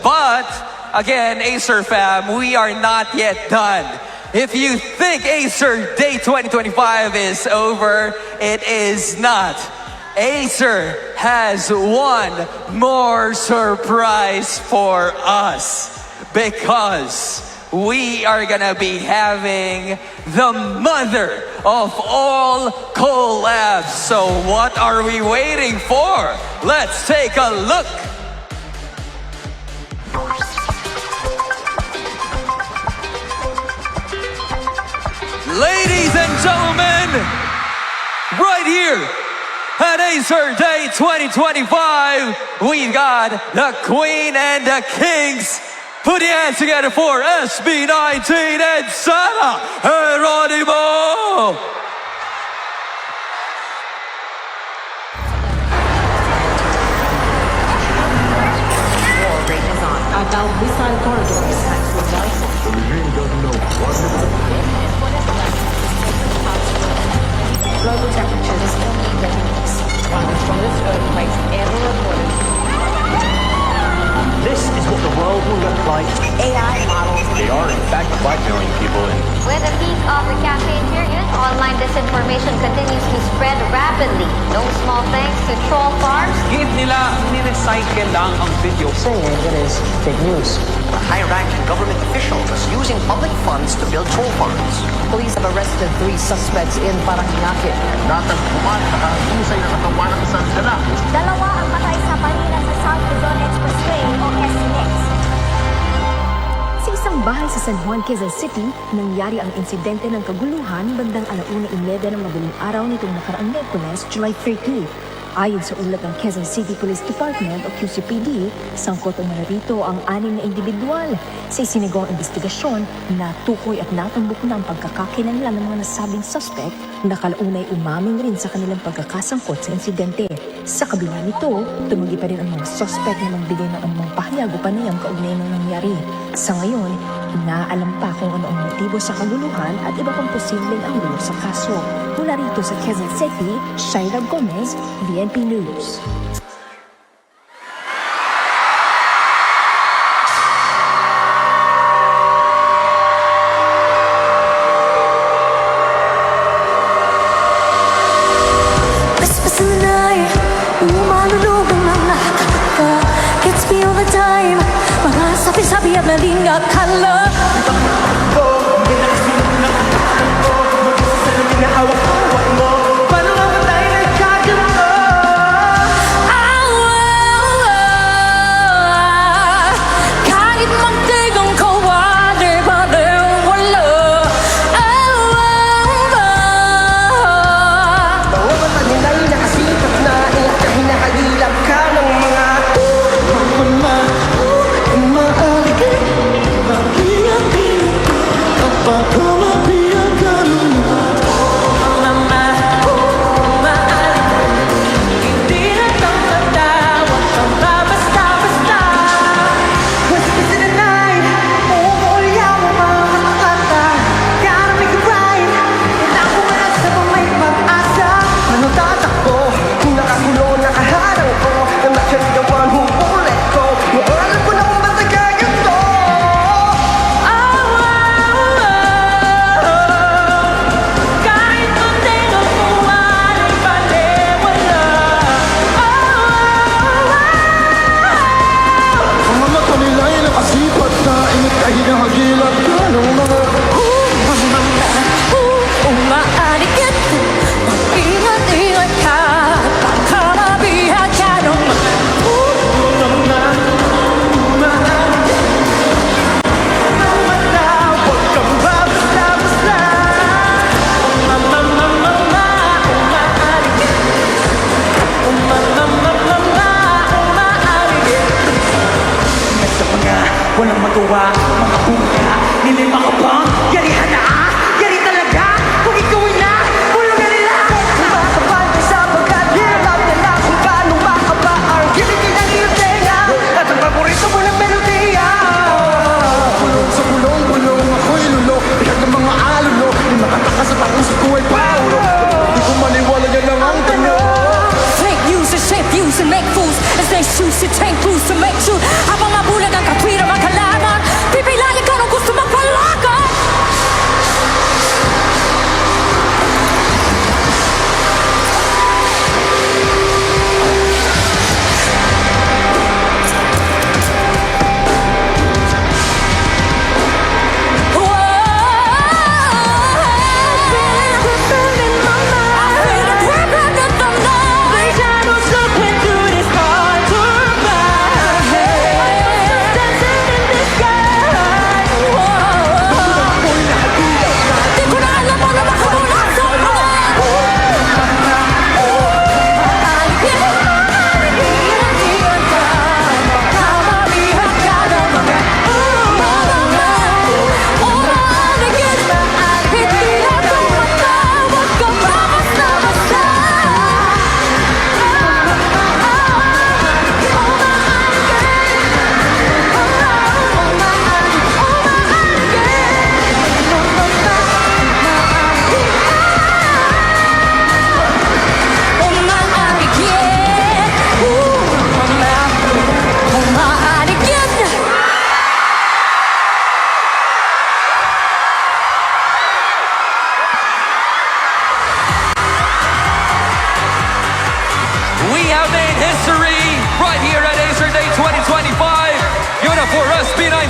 But, again, Acer fam, we are not yet done. If you think Acer Day 2025 is over, it is not. Acer has one more surprise for us because we are gonna be having the mother of all collabs. So what are we waiting for? Let's take a look. Ladies and gentlemen, right here at Acer Day 2025, we've got the Queen and the Kings. Put your hands together for SB19 and Sarah Geronimo! War rages on. About missile corridors. The regime doesn't know what to do. Global temperatures only readiness. One of the strongest earthquakes ever recorded. This is what the world will look like. AI models. They are, in fact, blackmailing people in. With the peak of the campaign period, online disinformation continues to spread rapidly. No small thanks to troll farms. Give nila, ni-recycle lang ang video. Saying it is fake news. A high-ranking government official was using public funds to build troll farms. Police have arrested 3 suspects in Paranaque. Natagpuan sa kahusay na katawan ng isang lalaki. Dalawa ang patay sa panina sa South Luzon Expressway o SLEX. Sa isang bahay sa San Juan, Quezon City, nangyari ang insidente ng kaguluhan bandang 1:30 ng madaling araw nitong nakaraang Miyerkules, July 30. Ayon sa ulat ng Quezon City Police Department o QCPD, sangkot ang narito ang 6 na individual. Sa isinagawang investigasyon, natukoy at natumbok na ang pagkakakilanlan ng mga nasabing suspect na kalaunay umaming rin sa kanilang pagkakasangkot sa insidente. Sa kabila nito, tumanggi pa rin ang mga suspect na magbigay ng anumang pahayag o panayam kaugnay ng nangyari. Sa ngayon, inaalam pa kung ano ang motibo sa kaguluhan at iba pang posibleng anggulo sa kaso. Mula rito sa Quezon City, Shaira Gomez, BNP News. Christmas in the night, umalulog ang mga kata. Gets me all the time, mga sabi-sabi at naling akala. Kahit magtigang kawader pa rin wala. Bawat nila'y nakasikat na iyak na hinahagilap ka ng mga Christmas in the night, umuulya mo mga kata. Gotta make it right, kailangan ko na sa may pag-asa. Ano tatakbo, kung nakagulo, nakaharang ko na masyagawan mo ulit ko. Alam ko na kung ba't nagaganto. Kahit munting ang buwan ay baliwala. Mga mata nila'y nakasipat na init ay hinahagilap ka ng mga. Umaarigit, mag-ingat-ingat ka. Baka mabihag ka ng mga Huwag kang babasta-basta. Nasa mga walang magawa, mga buya, nilima ka bang yarihan na? Yari talaga, kung ikawin na, bulong na nila. Kumakapal ka sapagkat hirap na lang kung paano makaba ang kiligin ng iyong tenga at ang paborito mo ng melodiya. Bulong sa bulong, bulong ako'y lulo. Bihag ng mga alulo, di makatakas at ang usap ko ay paulo. Di ko maniwala yan lang ang tanong. fake news and shape views and make fools as they choose to take clues to make truth. Habang mabulag ang SB19